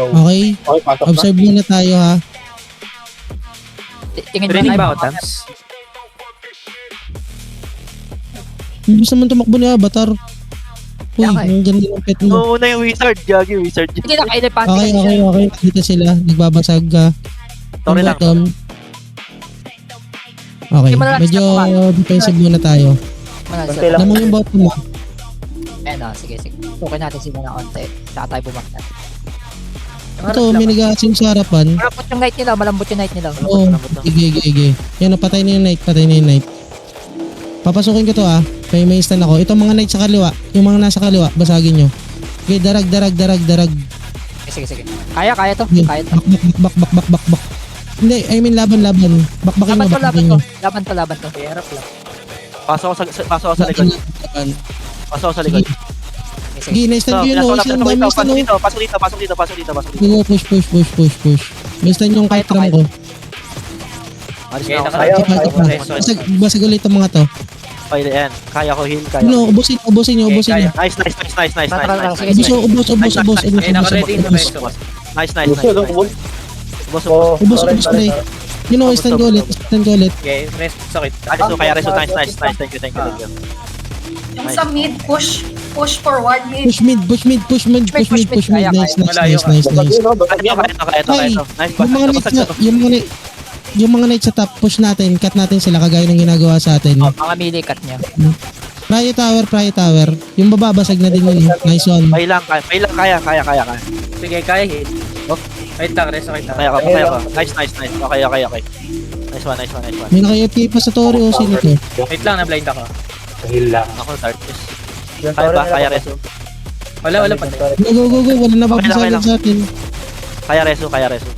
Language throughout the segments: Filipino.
Okay? Okay, pasok na. Observe muna tayo ha. Tingin mo Rinig na ba ako, Tams? Hindi naman tumakbo ni Avatar. Uy, Kaya nga eh. ang ganda ng pet mo. Oo na yung wizard. Gagi, wizard. Hindi na ka-elepante Okay, okay, okay. Dito sila. Nagbabasag ka. Sorry lang. Bottom. Okay, Hindi mo na lang medyo stop defensive muna tayo. Konti lang. Alam mo yung bottom mo. Ayan o, sige. Okay natin sila ng onte. Tsaka tayo bumakta. Ito, may nag-aasin sa harapan. Malambot yung night nila, malambot yung night nila. Oo, sige. Yan, patay na yung knight, Papasukin ko to ah. May stun ako. Itong mga knight sa kaliwa, yung mga nasa kaliwa, basagin nyo. Okay, darag. Sige. Kaya to. Okay, Kaya to. Bak. Hindi, I mean laban. Bakbakin mo, bakbakin nyo. Laban to. Hirap lang. Pasok ako sa likod. Laban. Pasok ako sa likod. Sige. Sige, na-stun ko yun oh. Isang dami stun oh. Pasok dito. Sige, push. May stun yung Kaya to, kitram ko. Alis Okay, na ako sa kaya. Basag ulit ang mga to. Okay, yan. Kaya ko heal, kaya Ano, ko. ubusin nyo. Nice. Sige. Ubus. naka-ready na Ubus. ba ito? Nice. Ubus. Ubus. Pre. You know, stun ko ulit. Okay, rest, sakit. Alis, kaya reso. Nice. Thank you. Yung sa mid, push forward mid. Push mid. Nice. Kaya. Nice. Yung mga knight sa top, push natin, cut natin sila kagaya ng ginagawa sa atin. Mga melee cut niya. Pry tower. Yung bababasag na din yun. Nice one. Kaya. Sige, kaya hit. Wait lang, rest, sakit na. Kaya ko. Nice. Okay. Nice one. May naka-FK pa sa Tori o sino to? Wait lang, na-blind ako. Heal lang. Ako, darkness. Kaya ba? Kaya reso. Wala pa. Go. Wala na babasagin sa atin. Kaya reso.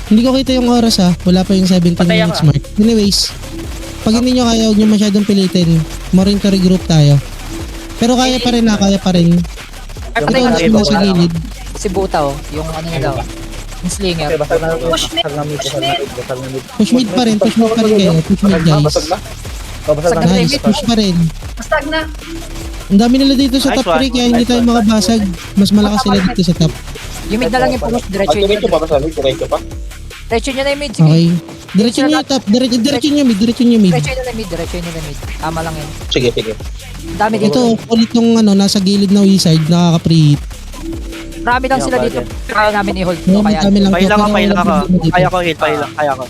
Hindi ko kita yung oras ha. Wala pa yung 17 Patay minutes ako. mark. Anyways, pag hindi nyo kaya, huwag nyo masyadong pilitin. More into regroup tayo. Pero kaya pa rin. Ay, Ito patay ang ka nasa sa gilid. Si Buta oh. Yung ano niya daw. Yung slinger. Okay, basag na Push mid. Push mid pa rin kayo. Push mid guys. Basag na. Basag na. Nice, push pa rin. Bastag na. Ang dami nila dito sa Nice top 3 one. kaya hindi tayo makabasag. Mas malakas sila dito sa top. Yung mid na lang yung push. Diretso nyo. Diretso pa basag. Diretso pa. Diretso nyo na yung mid. Sige. Okay. Diretso nyo yung top. Diretso nyo mid. Diretso nyo na mid. Tama lang yun. Sige. Ang dami dito. Ito, ulit yung nasa gilid na wizard, nakaka-pre-hit. Marami lang sila dito. Kaya namin i-hold to. No, Kaya kami lang to. Pahilang ako. Pero- Kaya ko heal. Kaya ko.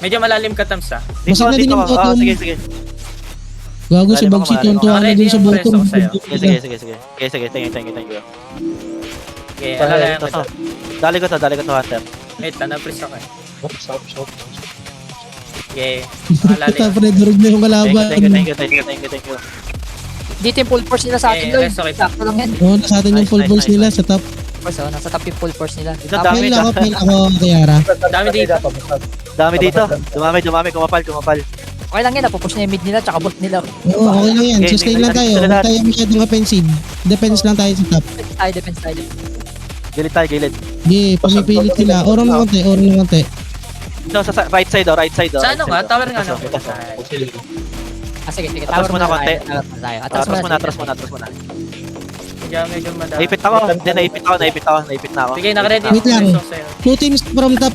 Medyo malalim ka, Tams, ha? Basag na din yung bottom. Sige. Gago si Bagsi yung tuwa na din sa bottom. Sige. Thank you. Okay, alalayan ko to. Dali ko to, Hunter. Wait lang, na-press ako eh. Stop. Okay, Puta, alalayan. pre, durog na yung kalaban. Thank you. dito yung full force nila sa atin. Eh, Lloyd. rest, okay. Sakto lang yan. Oo, nasa atin yung full Nice, balls nice, nila nice. sa top. Force, oh, nasa top yung full force nila. Ito, Tapos, dami. Fail ako, Kayara. Dami dito. Dami dito. Dumami, kumapal. okay lang yan. Napupush na yung mid nila tsaka bot nila. Oo, okay lang yan. Okay, Sustain lang tayo. sila Huwag lahat. tayo masyadong offensive. Defense lang tayo sa top. Defense tayo. Gilid. Di, pumipilit sila. Orong ng konti. Ito, sa right side. Sa ano nga? Tower nga no? Ah, sige. Atras muna konti. Tayo. Atras muna. Medyo madami. Naipit ako. Naipit na ako. Sige, naka-ready Wait lang. Rest, sa'yo. Two teams from top.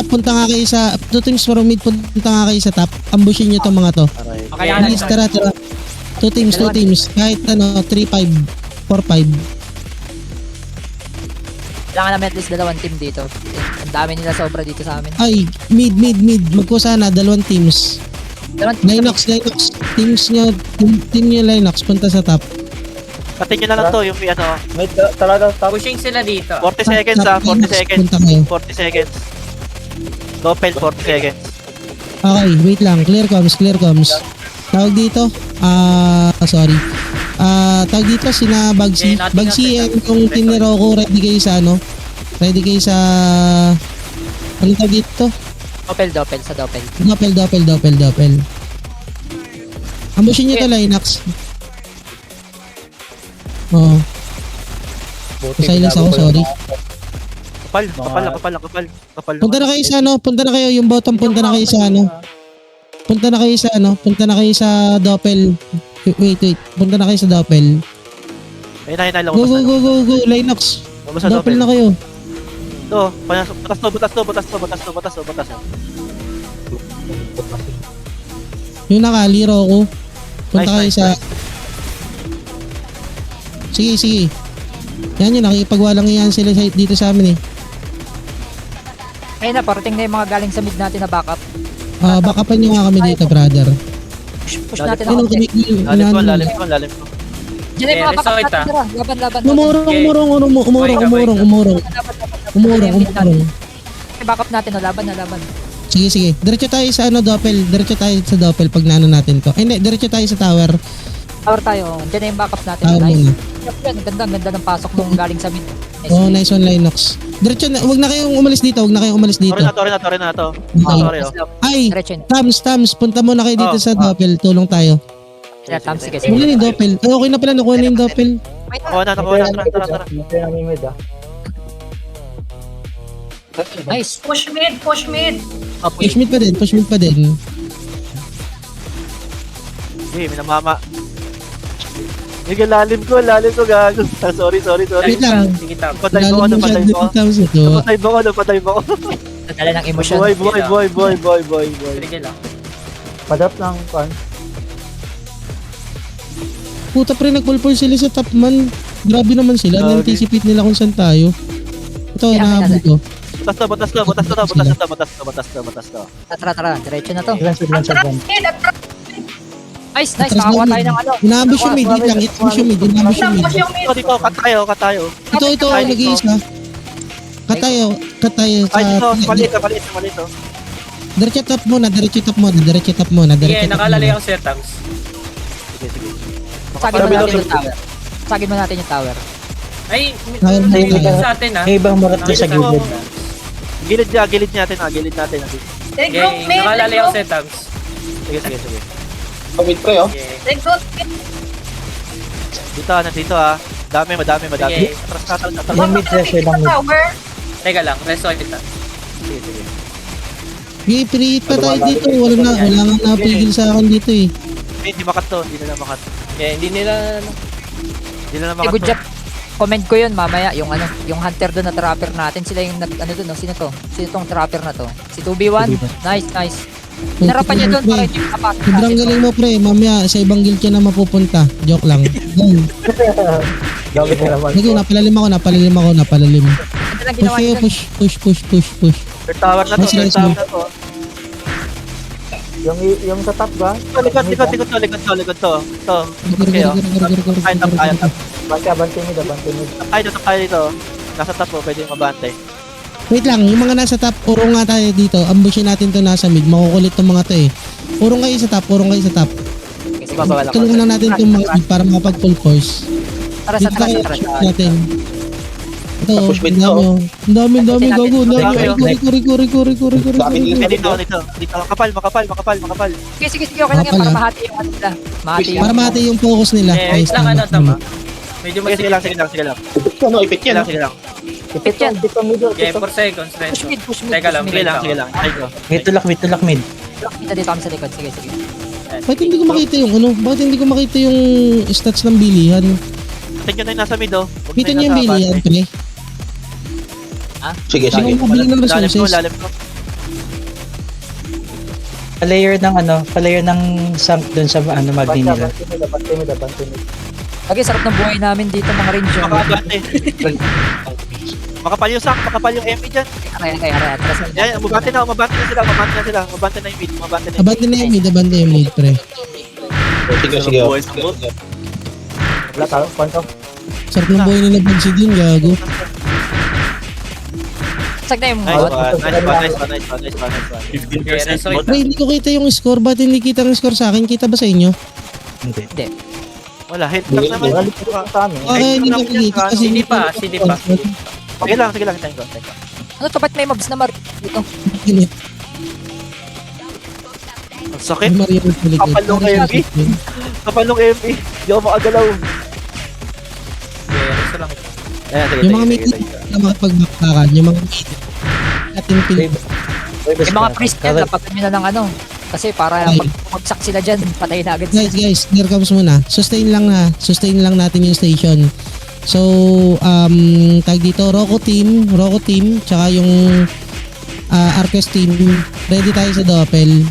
Punta nga kayo sa... Two teams from mid. Punta nga kayo sa top. Ambushin nyo itong mga to. Alright. Okay, Please, tara. Two teams. Kahit 3-5. 4-5. Kailangan namin at least dalawang team dito. Ang dami nila sobra dito sa amin. Ay, mid. Magko sana, dalawang teams. Dalawang team. Linux. Team nyo Linux. Punta sa top. Patin nyo na lang to. Yung ano. May talaga stop. Pushing sila dito. 40 seconds ha. 40 Linux, seconds. Punta kayo. 40 seconds. Doppel 40 seconds. Okay, wait lang. Clear comms. Tawag dito. Sorry. Tawag dito sina Bagsi. Okay, nothing Bagsi else. and yung team ni Rocco, ready kayo sa ano? Ready kayo sa... Ano tawag dito? Doppel. Sa doppel. Doppel. Ambushin nyo to, Linux. Oo. Silence ako, sorry. Kapal. Punta na kayo sa ano? Punta na kayo yung bottom. Punta na kayo sa ano? Punta na kayo sa Doppel. Wait. Punta na kayo sa Doppel. Ayun na, Go, go, go, go, go. Linux. Lumabas na Doppel Doppel. na kayo. Ito, butas to. Yung nakaliro ako. Punta kayo Nice, sa... Sige. Yan yun, nakikipagwalang yan sila dito sa amin eh. Ayun na, parating na yung mga galing sa mid natin na backup. Backupan nyo nga kami dito, brother. Push natin ang Ayun, konti. Lalim ko. Diyan na yung mga backup Resort, natin. Tara, laban. Umurong. Yung backup natin, laban. Sige. Diretso tayo sa Doppel. Diretso tayo sa Doppel pag naano natin to. Hindi, diretso tayo sa tower. Tower tayo. Diyan na yung backup natin. Tower Nice. muna. Yan, ganda ng pasok nung galing sa mid. Oh, nice one, Linux. Diretso na, wag na kayong umalis dito. Tore na to. Okay. Ay, Diretso na. Tams, punta muna kayo dito sa Doppel. Tulong tayo. Sige. Wala na yung Doppel. Ay, okay na pala, nakuha na yung Doppel. Wait, Nakuha na, tara. Kaya namin mid ah. nice. Push mid. Push mid pa din. Hey, minamama. Sige, lalim ko, gago. Sorry. Wait lang. Sige, tap. Patay mo Lalim masyado yung Tams ito. Patay mo. Nadala ng emosyon. Boy. Sige lang. Padap lang, kan. Puta pre, nagpulpul sila sa top man. Grabe naman sila. Grabe. Na-anticipate nila kung saan tayo. Ito, nahabol ko. Butas to. Tara. Diretso na to. Ang trap mid. Nice. Nakakuha tayo ng ano. Inaambush yung mid. Wait lang. Inaambush yung mid. Push yung mid. Dito, cut tayo. Ito, nag-iisa. Cut tayo Ay, dito, sa... palito. Diretso top muna. Sige, nakalalay ako, Sir Tams. Sige. Sagin mo natin yung tower. Ay, Ayun, may ayun. bigyan sa atin, ha? May ibang marat sa gilid. Gilid natin. Regroup Okay, mid. nakalalay ako, Sir Tams. Sige. Pamit pre oh. Okay. Regroup mid. Dito madami. Sige. Atras. Yung mid pressure lang. Tower. Teka lang, resort kita. Sige. Pipirit pa tayo dito. Wala nga napigil sa akin dito eh. Hindi makat to, hindi nila makat. Okay, hindi nila, Good job. Comment ko yun mamaya, yung hunter doon na trapper natin, sila yung sino tong trapper na to? Si 2v1? Nice. Hinarapan niya doon para hindi makapasok Sobrang galing mo pre. Mamaya sa ibang guild ka na mapupunta. Joke lang. Gamit na naman. Sige, napalalim ako. Ano lang ginawa niya doon? Push. Third tower na to. Yung sa top ba? Likod to. Ito. Okay, oh. Kaya top. Bante mid. Tayo dito. Nasa top po, pwede mabante. Wait lang, yung mga nasa top, urong nga tayo dito. Ambushin natin to nasa mid. Makukulit tong mga to eh. Urong kayo sa top. Sige, babawala ko. Tulungan na natin itong mga mid para makapag full force. Tara. Dito tayo shoot natin. Ito, Push mid ang dami, gago. Ang dami. Dami Dito. Makapal. Sige, okay lang yan para mahati yung ano nila. Para mati yung focus nila. eh, Ayos lang, tama. medyo Sige mas... lang. Ipit yan. Sige lang. Ipit yan. Okay, 4 seconds, Push mid. Teka lang, Sige lang. Ayun. Mid to lock mid. Kita dito kami sa likod. Sige. Bakit hindi ko makita yung Bakit hindi ko makita yung stats ng bilihan? Tingnan nyo yung nasa mid, oh. Kita niyo yung bilihan, pre? Sige. Sige, mabili ng resources. Lalim ko. Palayer ng sunk doon sa magni nila. Bante mid. Okay, sarap ng buhay namin dito mga ranger. Makabante. Makapal yung sack, makapal yung ME dyan. Okay. Atras na. Yan, mabante na sila. Mabante na yung mid. Abandon na yung mid, pre. Sige. Wala tayo. Kwanto. Sarap ng buhay nila Bagsy din, gago. Sag na yung Nice bot. one. Okay, resort. Pre, hindi ko kita yung score. Ba't hindi kita ang score sa akin? Kita ba sa inyo? Hindi. Hindi. Wala, hit lang naman. Sa amin. Okay, hindi ko kita kasi... Hindi pa. Sige lang. Thank you. Ano to? Ba't may mobs na dito? Ang sakit. Mario sa likod. Kapal nung MB. Kapal nung ME. Hindi ako makagalaw. Okay, resort lang. Ayan, sige. Yung mga meeting na makapagbakbakan, yung mga meeting ating pin. Yung mga priest yan, napagod nyo na ng ano. Kasi para pag bumagsak sila dyan, patay na agad sila. Guys, there comes muna. Sustain lang natin yung station. So, tag dito, Rocco team, tsaka yung Arcus team. Ready tayo sa Doppel.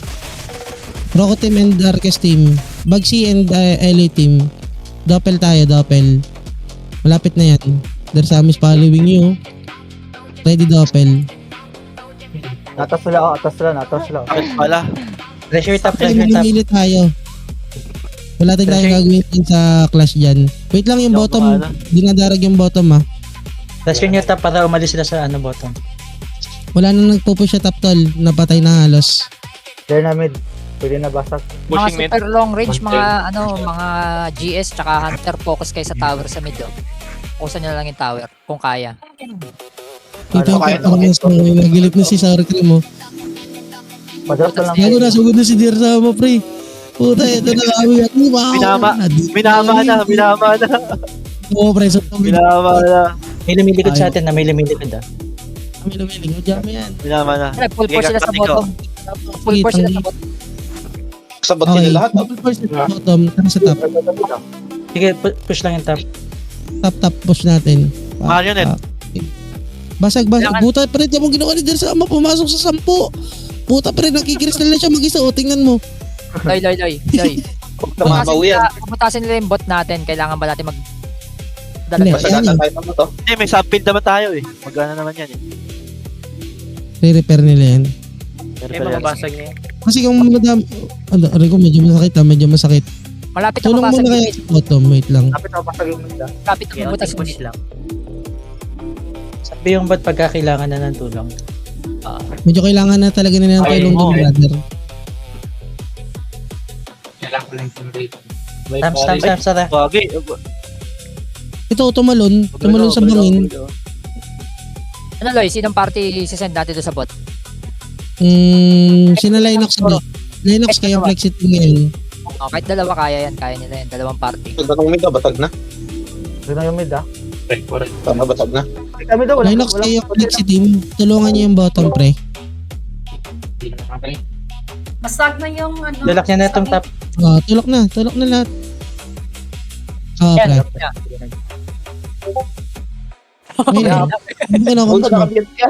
Rocco team and Arcus team. Bagsi and LA team. Doppel tayo, Doppel. Malapit na yan. There's Sam is following you. Ready, Doppel. Atas sila. Bakit pala? Pressure top, Okay, pressure top. mamili tayo. Wala tayong gagawin din sa clash dyan. Wait lang yung Hindi ako bottom. maala. Dinadarag yung bottom Pressure nyo top para umalis sila sa bottom. Wala nang nagpo-push sa top tol. Napatay na halos. Clear na mid. Pwede na basag. Mga Pushing mid. super long range, mga GS tsaka Hunter, focus kayo sa tower sa mid. Focusan nyo lang yung tower kung kaya. Ito yung performance mo. Nagilip na si Sour Cream mo. Padrop na lang. Kaya ko nasugod na si Dear Sama, pre. Puta, ito na kami. Wow. Minama na. Oo, pre. So, Minama na. May lumilikod sa atin na may lumilikod ah. kami lumiling. O, dyan yan. Minama na. Full Sige, force sila sa pati ko. bottom. Full force sila sa bottom. Sabot Okay. sila lahat. Double force sa bottom. Tara sa top. Sige, push lang yung top. Top push natin. Marionette. Basag. Buta pa rin. Mo ginawa ni Dear Sama. Pumasok sa 10. Puta pa rin. Nakikristal na siya mag-isa. O, tingnan mo. Loy. Mamawi yan. Pumutasin nila yung bot natin. Kailangan ba natin dala Hindi. to? Basta Ayan gata yun. tayo pa to. Eh, may subbuild naman tayo eh. Magana naman yan eh. Re-repair nila yan. Eh, mga basag niya. Kasi kung madami... Ano ko, medyo masakit medyo masakit. Malapit na Tulong mabasag muna yung kaya mid. sa bottom. Wait lang. Kapit ako basag yung mid. Malapit na Okay, mabutas onting yung push mid. lang. Sabi yung ba't pagka kailangan na ng tulong. Medyo kailangan na talaga nila ng Ay, tulong oo. ng brother. Stamp, Sara. Wagi. Ito, tumalon sa bangin. Ano Loy, sinong party sisend natin doon sa bot? Sina Linux ba? Linux kaya flexity ngayon. Oh, kahit dalawa kaya nila yan, dalawang party. Batang mid batag na. Doon na yung mid Tama, batag na. Kami daw wala. Linux kaya flexity. Tulungan niyo yung bottom, pre. Basag na yung ano. Lalak niya na itong top. Tulok na lahat. Pre. Ngayon, hindi ko na Huwag ako na nakabit ka.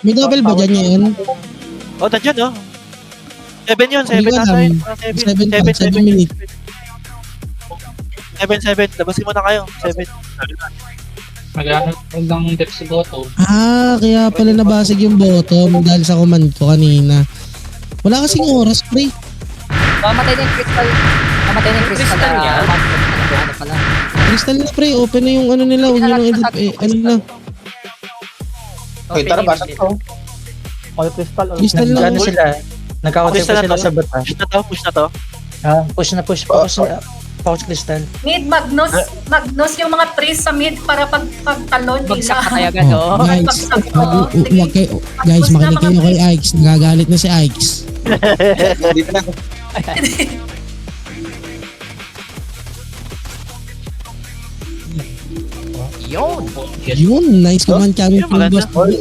May double ba dyan ngayon? Oh, nandiyan oh. 7 yun, 7 Hindi ko na alam. tayo. 7 minutes. 7. Labasin mo na kayo. 7. Kaya pala nabasag yung bottom dahil sa command ko kanina. Wala kasing oras, pre. Mamatay na yung crystal. Crystal niya? Ano pala? Crystal na, pre. Open na yung ano nila. Huwag nyo nang edit. Ano na. Okay, tara, basag to. All crystal. Crystal na. Ano sila? Nagkakaunti pa sila sa bata. Push na to. Push. Focus crystal. Mid, Magnus yung mga trees sa mid para pagtalon Bagsak nila. na kayo agad, oh. Guys, Bagsak, oo. huwag kayo. Guys, makinig kayo kay Ikes. Nagagalit na si Ikes. Dito na. Yun. Yun, nice command kami Yun, maganda. boss.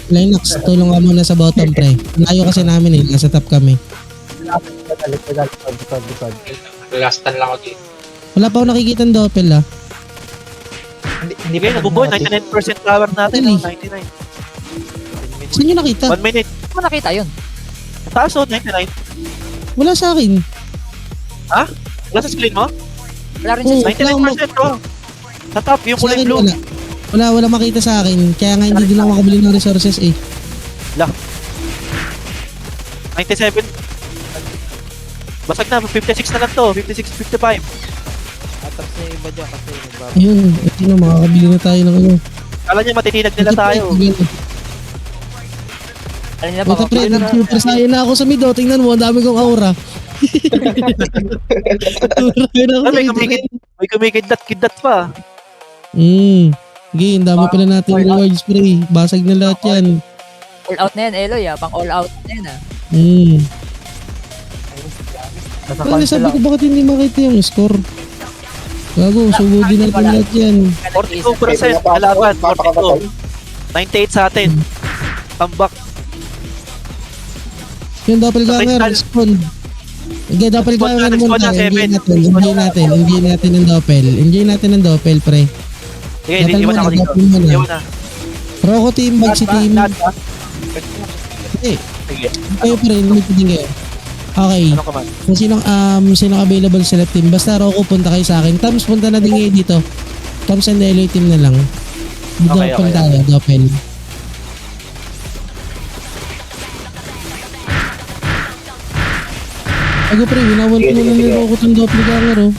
Linux, tulong ka muna sa bottom, pre. Layo kasi namin nasa top kami. Likod. Wala pa ako nakikita ng doppel, Hindi Okay, nabubuhay. 99% power natin. Really? 99. Saan nyo nakita? 1 minute. Hindi mo nakita yun. Taas oh, 99. Wala sa akin. Wala sa screen mo? Wala rin Oo. sa 99% oh. Sa top, yung Sa kulay akin blue. wala makita sa akin. Kaya nga hindi din ako makabili ng resources eh. 97. Basag na, 56 na lang to. 56, 55. Ayun, ito na, makakabili na tayo ng ano. Kala niya matitinag nila tayo. Alam nila ba? Ito pre, nag-super saiyan na ako sa mid, tingnan mo, ang dami kong aura. May kumikidlat pa. Sige, ang dami pala natin rewards pre. Basag na lahat yan. All out na yan, Eloy, pang all out na yan, Nasa Pero pan nasabi sila. ko bakit hindi makita yung score. Gago, sugudin natin lahat yan. 42% kalaban. 42. 98 sa atin. Comeback. Yung doppelganger, Crystal. spawn. Okay, doppelganger Spawn muna. na, Enjoy 7. natin, enjoy natin. Enjoy natin ng doppel. Enjoy natin ng doppel, pre. Sige, Doppel iwan muna, ako dito. doppel muna. Iwan na. Roko team, Bagsi team. Okay, Sige. kayo pa rin, lumipad din kayo. Okay, Ano ka man? kung sino available sa left team, basta Roko punta kayo sa akin. Tams, punta na din kayo dito. Tams and Eloy team na lang. Okay, Doppel okay. tayo, doppel. Ako pre, winawal ko na ni Roko itong doppelganger oh.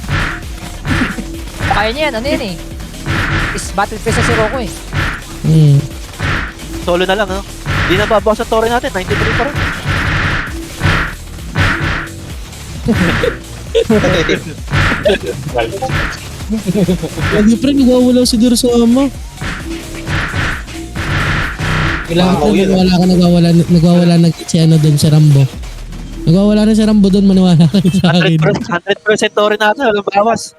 Kaya niya yan, ano yan eh. Is battle face si Rocco eh. Hmm. Solo na lang, no? Di na babawas ang tore natin. 93 pa rin. Lagi pre, nagwawala si Dursama. Kailangan ko yun. Nagwawala si ano doon, si Rambo. Nagwawala na si Rambo doon, maniwala kayo sa akin. 100% tore natin. Walang bawas.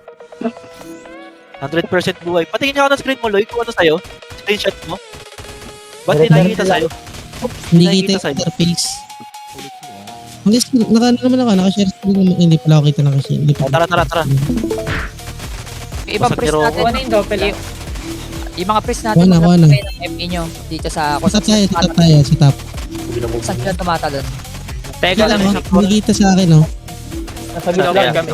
100% buhay. Patingin niyo ako ng screen mo, Loy. Kung ano sa'yo. Screenshot mo. Ba't di nakikita sa'yo? Hindi nakikita kita sa'yo. yung interface. Naka-share screen naman. Hindi pala ako kita naka-share. Hindi Oh, pala. tara. Yung ibang Basta priest ni natin. Rocco. Ano yung doppel ah? Yung mga priest natin. Kuha na, kuha na. Kayo ng ME nyo dito sa... Sa top. Saan sila tumatalon? Teka lang, Nakikita sa akin, oh. nasa mid lang kami.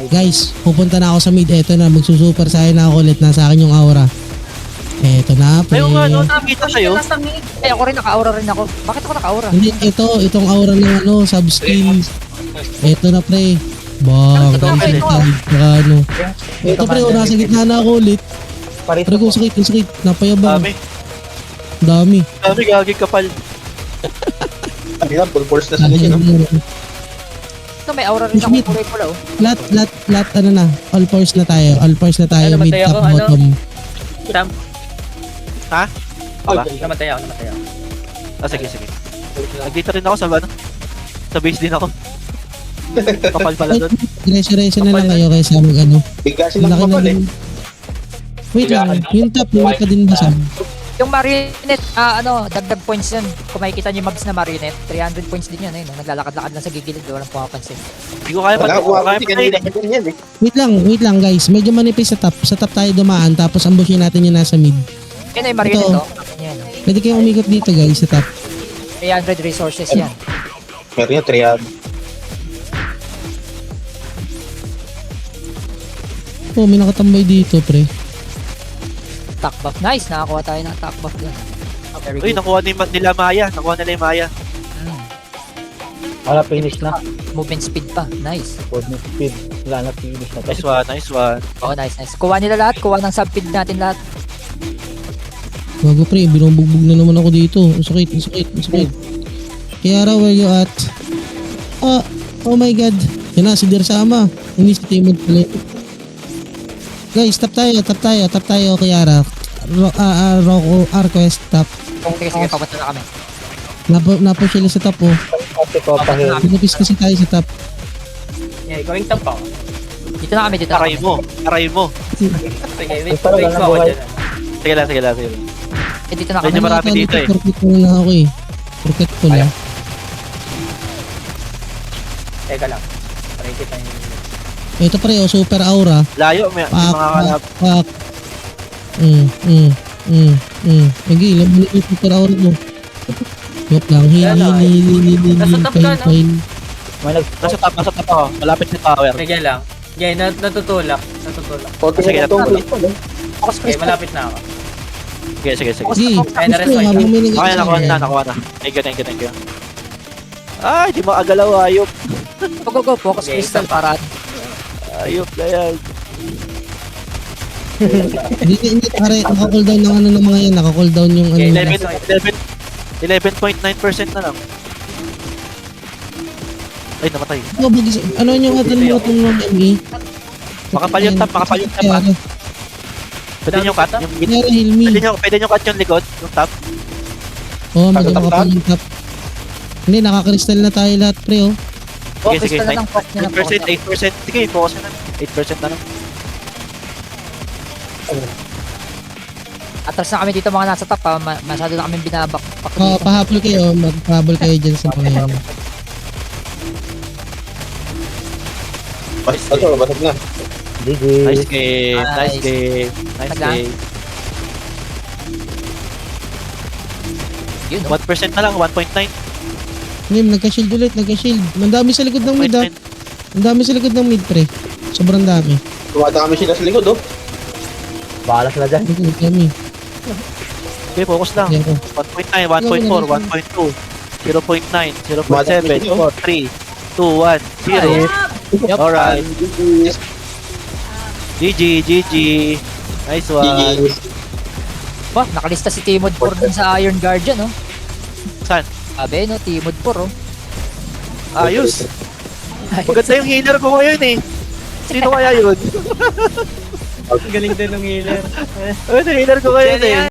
Guys, pupunta na ako sa mid. Eto na, magsusuper sa akin na ako ulit. Nasa akin yung aura. Eto na, pre. Ayun nga, no? Nakikita sa'yo. Na sa mid. Ay, ako rin, naka-aura rin ako. Bakit ako naka-aura? Hindi, itong aura ng ano, sub-skill. Eto na, pre. Bang, Ito, guys, ito. saka ano. Ito, pre, nasa gitna na ako ulit. Paris Pre, kung sakit. Napayabang. Dami. Dami. Dami, gagig kapal. Kanina, full force na sila yun. Ito, may aura rin ako. Smith. Kulay pula oh. Lahat, ano na. All fours na tayo. Ano, Mid, namatay top, ako, ano? bottom. Tam, Aba. namatay ako. Sige. Nandito rin ako sa ano. Sa base din ako. Kapal pala doon. Diretso-diretso na lang kayo kaysa mag ano. Bigla silang Laki na kapal eh. din. Wait lang, yung top, hindi pa din basag. Yung marionette, dagdag points yun. Kung makikita niyo yung mags na marionette, 300 points din yun. Naglalakad-lakad lang sa gigilid, walang pumapansin. Hindi ko kaya Wala, patayin. kanina pa din yan eh. Wait lang guys, medyo manipis sa top. Sa top tayo dumaan, tapos ambushin natin yung nasa mid. Yun ay marionette Ito. oh. Yan. Pwede kayong umikot dito guys, sa top. 300 resources yan. Meron yung triad. Oh, may nakatambay dito, pre. Attack buff. Nice, nakakuha tayo ng attack buff dun. Very Uy, good. nakuha nila Maya. Nakuha nila yung Maya. Mm. Wala finish na. Movement speed pa. Nice. Movement speed. Wala na finish na. Nice one. Oh, nice. Kuha nila lahat. Kuha ng subfeed natin lahat. Bago pre, binubugbog na naman ako dito. Ang sakit. Kiara, where you at? Oh my god. Yan na, si Dersama. Hindi si Timon pala. Guys, tap tayo, Kiara. Rocco, Arquest, tap. Sige, papunta na kami. Napo sila sa top, oh. Ate ko pa rin. Pinapis kasi tayo sa top. Yeah, going top ako. Dito na kami, dito na Aray kami. mo. Sige, wait Parang ko walang ako buhay. dyan. Sige lang. Dito na kami. Medyo marami dito eh. Forget ko na ako eh. Forget ko lang. Teka lang. Para kita yung... Ito pre, oh, super aura. Layo, may mga kalab. Pak. Sige, laban na yung super aura mo. Joke lang. Nasa top ka, no? May nag... Nasa top ako. Malapit sa tower. Sige lang. Yeah, natutulak. Sige, Focus Okay, priest. malapit na ako. Sige. Sige, Ay, gusto habang may Okay, nakuha na. Thank you. Ay, di makagalaw. Ayop. Go. Focus Okay, crystal para Ayop na yan. Hindi, naka-cooldown ng ano ng mga yan. Naka-cooldown yung ano. Okay, 11.9% na lang. Ay, namatay. Ano yung atan mo itong ng ME? Makapal yung top. Pwede nyo cut yung mid. Kaya heal me. Pwede nyo cut yung likod, yung top. Oo, medyo makapal yung top. Hindi, naka-crystal na tayo lahat, pre, oh. focus Sige, na lang. Focus na lang. 8%. Sige, focus na lang. 8% na lang. Atras na kami dito mga nasa top. Masyado na kami binabak. Pahabol kayo dyan sa mga yan. Ito, basag na. GG. Nice game. Nice Nice. game. Nice Taglang. game. Yun, no? 1% na lang, 1.9. Nim, nagka-shield ulit, nagka-shield. Mandami sa likod ng mid, ah. Ang dami sa likod ng mid, pre. Sobrang dami. Tumadami sila sa likod, oh. Bahala sila dyan. Likod kami. Okay, focus lang. Yan ko. 1.9, 1.4, 1.2, 0.9, 0.7, 3, 2, 1, 0. Alright. GG, GG. Nice one. GG. Ba, nakalista si Timod 4 dun sa Iron Guardian, no? Saan? Sabi, no? Timod 4, oh. Ayos. Maganda yung healer ko ngayon eh. Sino kaya yun? Galing din ng healer. Maganda yung healer ko ngayon eh.